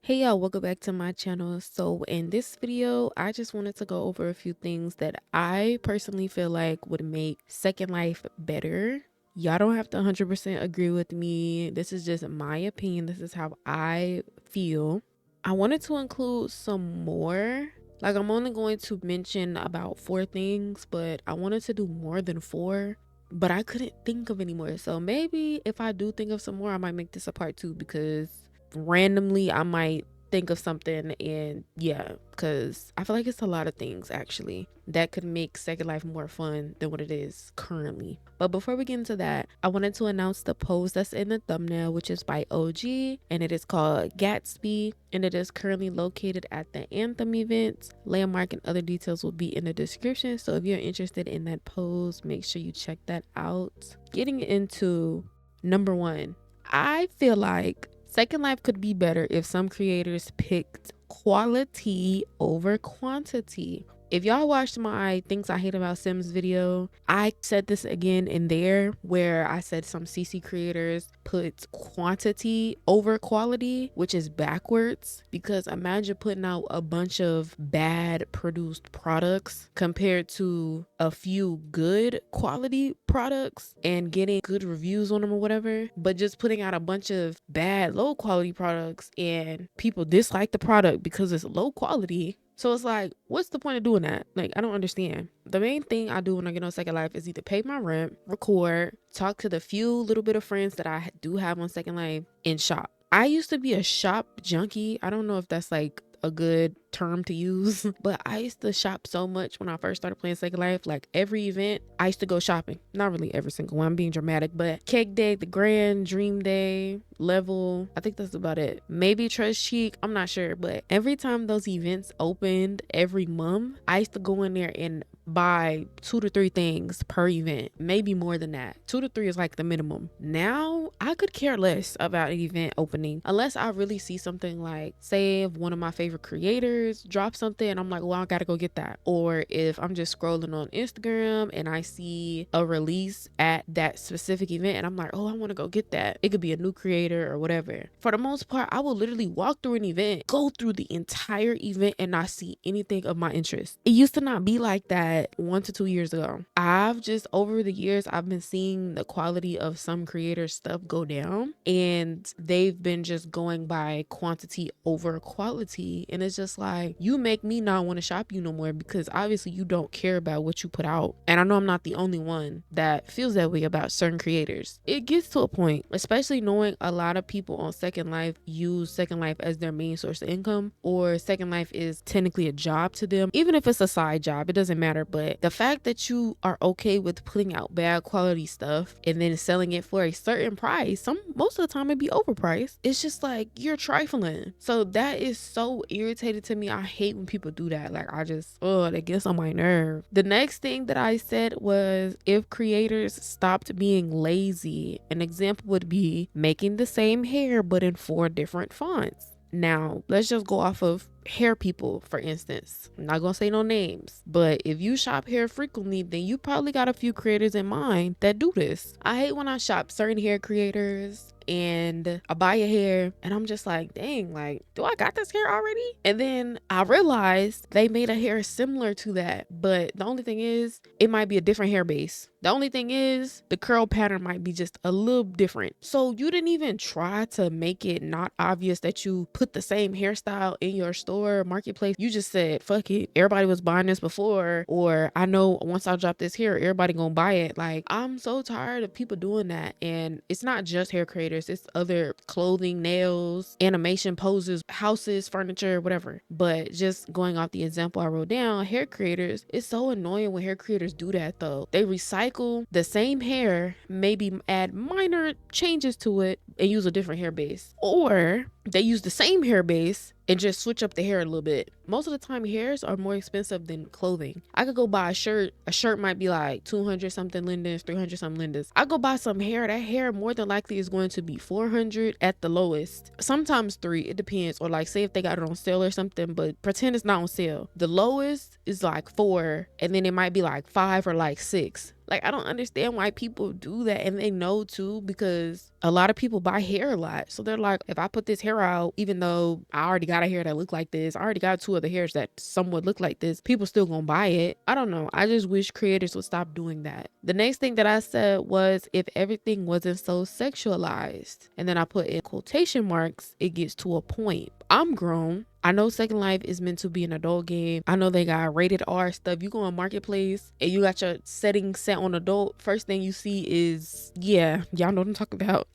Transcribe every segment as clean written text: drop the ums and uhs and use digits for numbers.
Hey y'all, welcome back to my channel. So in this video, I just wanted to go over a few things that I personally feel like would make Second Life better. Y'all don't have to 100% agree with me. This is just my opinion. This is how I feel. I wanted to include some more. Like, I'm only going to mention about 4 things, but I wanted to do more than 4. But I couldn't think of any more. So maybe if I do think of some more, I might make this a part 2 because randomly I might think of something. And yeah, because I feel like it's a lot of things actually that could make Second Life more fun than what it is currently. But before we get into that, I wanted to announce the post that's in the thumbnail, which is by OG, and it is called Gatsby, and it is currently located at the Anthem event. Landmark and other details will be in the description, so if you're interested in that post, make sure you check that out. Getting into number 1, I feel like Second Life could be better if some creators picked quality over quantity. If y'all watched my Things I Hate About Sims video, I said this again in there where I said some CC creators put quantity over quality, which is backwards, because imagine putting out a bunch of bad produced products compared to a few good quality products and getting good reviews on them or whatever, but just putting out a bunch of bad low quality products and people dislike the product because it's low quality. So it's like, what's the point of doing that? Like, I don't understand. The main thing I do when I get on Second Life is either pay my rent, record, talk to the few little bit of friends that I do have on Second Life, and shop. I used to be a shop junkie. I don't know if that's like a good term to use, but I used to shop so much when I first started playing Second Life. Like every event, I used to go shopping. Not really every single one, I'm being dramatic, but Cake Day, the Grand, Dream Day, Level, I think that's about it. Maybe Trust Cheek, I'm not sure, but every time those events opened every month, I used to go in there and buy 2 to 3 things per event, maybe more than that. 2 to 3 is like the minimum. Now I could care less about an event opening unless I really see something, like say if one of my favorite creators drop something and I'm like, well, I gotta go get that. Or if I'm just scrolling on Instagram and I see a release at that specific event and I'm like, oh, I want to go get that. It could be a new creator or whatever. For the most part, I will literally walk through an event, go through the entire event, and not see anything of my interest. It used to not be like that 1 to 2 years ago. I've just, over the years, I've been seeing the quality of some creators' stuff go down, and they've been just going by quantity over quality. And it's just like, you make me not want to shop you no more because obviously you don't care about what you put out. And I know I'm not the only one that feels that way about certain creators. It gets to a point, especially knowing a lot of people on Second Life use Second Life as their main source of income, or Second Life is technically a job to them. Even if it's a side job, it doesn't matter. But the fact that you are okay with putting out bad quality stuff and then selling it for a certain price, most of the time it'd be overpriced. It's just like, you're trifling. So that is so irritating to me. I hate when people do that. Like, that gets on my nerve. The next thing that I said was, if creators stopped being lazy, an example would be making the same hair but in 4 different fonts. Now, let's just go off of hair people, for instance. I'm not gonna say no names, but if you shop hair frequently, then you probably got a few creators in mind that do this. I hate when I shop certain hair creators and I buy a hair and I'm just like, dang, like, do I got this hair already? And then I realized they made a hair similar to that, but the only thing is, it might be a different hair base. The only thing is, the curl pattern might be just a little different. So you didn't even try to make it not obvious that you put the same hairstyle in your store, marketplace. You just said, fuck it, everybody was buying this before, or I know once I drop this here, everybody gonna buy it. Like, I'm so tired of people doing that. And it's not just hair creators, it's other clothing, nails, animation, poses, houses, furniture, whatever. But just going off the example I wrote down, hair creators, it's so annoying when hair creators do that though. They recycle the same hair, maybe add minor changes to it and use a different hair base, or they use the same hair base and just switch up the hair a little bit. Most of the time, hairs are more expensive than clothing. I could go buy a shirt might be like 200 something lindens, 300 something lindens. I go buy some hair, that hair more than likely is going to be 400 at the lowest, sometimes 3, it depends. Or like, say if they got it on sale or something, but pretend it's not on sale, the lowest is like 4, and then it might be like 5 or like 6. Like, I don't understand why people do that, and they know too, because a lot of people buy hair a lot. So they're like, if I put this hair out, even though I already got a hair that look like this, I already got 2 other hairs that somewhat look like this, people still gonna buy it. I don't know. I just wish creators would stop doing that. The next thing that I said was, if everything wasn't so sexualized, and then I put in quotation marks, it gets to a point. I'm grown. I know Second Life is meant to be an adult game. I know they got rated R stuff. You go on Marketplace and you got your settings set on adult. First thing you see is, yeah, y'all know what I'm talking about.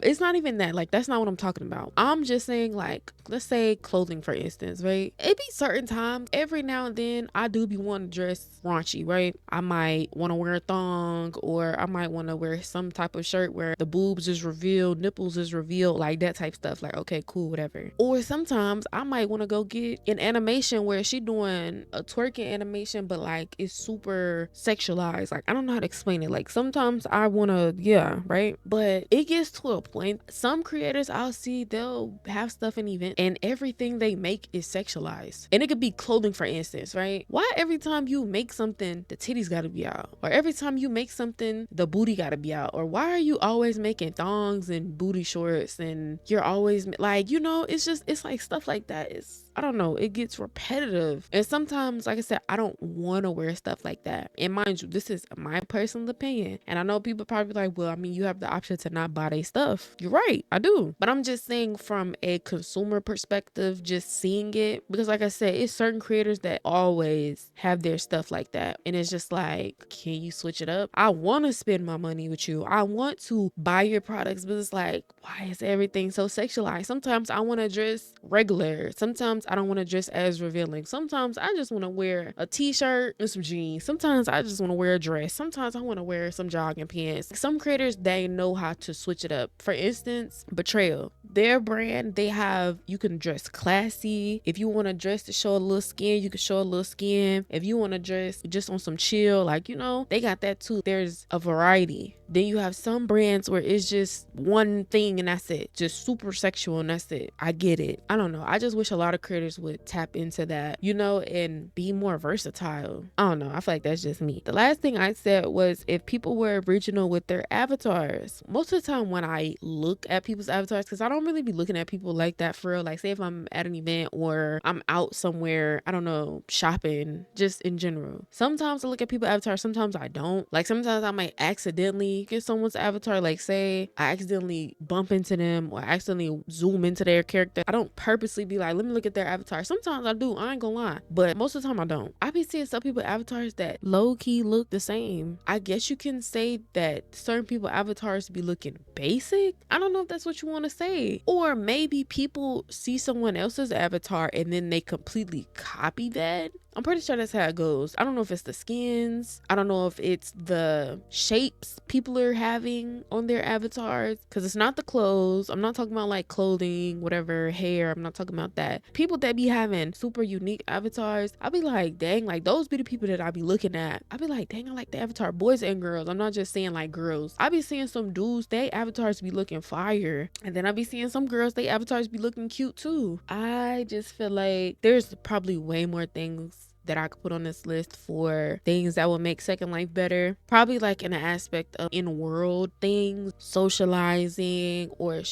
It's not even that. Like, that's not what I'm talking about. I'm just saying, like, let's say clothing, for instance, right? It be certain times, every now and then, I do be wanting to dress raunchy, right? I might want to wear a thong, or I might want to wear some type of shirt where the boobs is revealed, nipples is revealed, like that type stuff. Like, okay, cool, whatever. Or sometimes I might want to go get an animation where she doing a twerking animation, but like it's super sexualized. Like, I don't know how to explain it. Like, sometimes I want to, yeah, right? But it gets to a point. Some creators I'll see, they'll have stuff in event and everything they make is sexualized. And it could be clothing, for instance, right? Why every time you make something, the titties got to be out? Or every time you make something, the booty got to be out? Or why are you always making thongs and booty shorts, and you're always like, you know, it's just, it's like stuff like that is, I don't know, it gets repetitive. And sometimes, like I said, I don't want to wear stuff like that. And mind you, this is my personal opinion. And I know people probably like, well, I mean, you have the option to not buy their stuff. You're right, I do. But I'm just saying, from a consumer perspective, just seeing it, because like I said, it's certain creators that always have their stuff like that. And it's just like, can you switch it up? I want to spend my money with you. I want to buy your products, but it's like, why is everything so sexualized? Sometimes I want to dress regular. Sometimes I don't want to dress as revealing. Sometimes I just want to wear a t-shirt and some jeans. Sometimes I just want to wear a dress. Sometimes I want to wear some jogging pants. Some creators, they know how to switch it up. For instance, Betrayal, their brand, they have, you can dress classy. If you want to dress to show a little skin, you can show a little skin. If you want to dress just on some chill, like, you know, they got that too. There's a variety. Then you have some brands where it's just one thing and that's it, just super sexual and that's it. I get it. I don't know. I just wish a lot of creators would tap into that, you know, and be more versatile. I don't know. I feel like that's just me. The last thing I said was, if people were original with their avatars. Most of the time when I look at people's avatars, because I don't really be looking at people like that for real. Like, say if I'm at an event or I'm out somewhere, I don't know, shopping, just in general. Sometimes I look at people's avatars, sometimes I don't. Like, sometimes I might accidentally get someone's avatar. Like, say I accidentally bump into them or accidentally zoom into their character. I don't purposely be like, let me look at their avatar. Sometimes I do, I ain't gonna lie, but most of the time I don't. I be seeing some people avatars that low-key look the same. I guess you can say that certain people avatars be looking basic. I don't know if that's what you want to say. Or maybe people see someone else's avatar and then they completely copy that. I'm pretty sure that's how it goes. I don't know if it's the skins. I don't know if it's the shapes people are having on their avatars, because it's not the clothes. I'm not talking about like clothing, whatever, hair. I'm not talking about that. People that be having super unique avatars, I'll be like, dang, like those be the people that I be looking at. I'll be like, dang, I like the avatar, boys and girls. I'm not just saying like girls. I be seeing some dudes, they avatars be looking fire. And then I be seeing some girls, they avatars be looking cute too. I just feel like there's probably way more things that I could put on this list for things that would make Second Life better. Probably like in the aspect of in-world things, socializing, or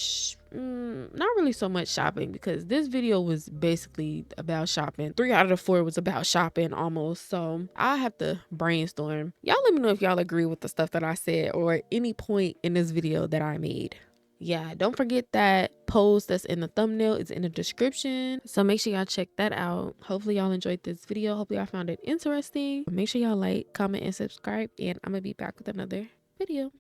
not really so much shopping, because this video was basically about shopping. 3 out of the 4 was about shopping almost. So I have to brainstorm. Y'all let me know if y'all agree with the stuff that I said or any point in this video that I made. Yeah, don't forget that post that's in the thumbnail is in the description, so make sure y'all check that out. Hopefully y'all enjoyed this video. Hopefully y'all found it interesting. Make sure y'all like, comment, and subscribe, and I'm gonna be back with another video.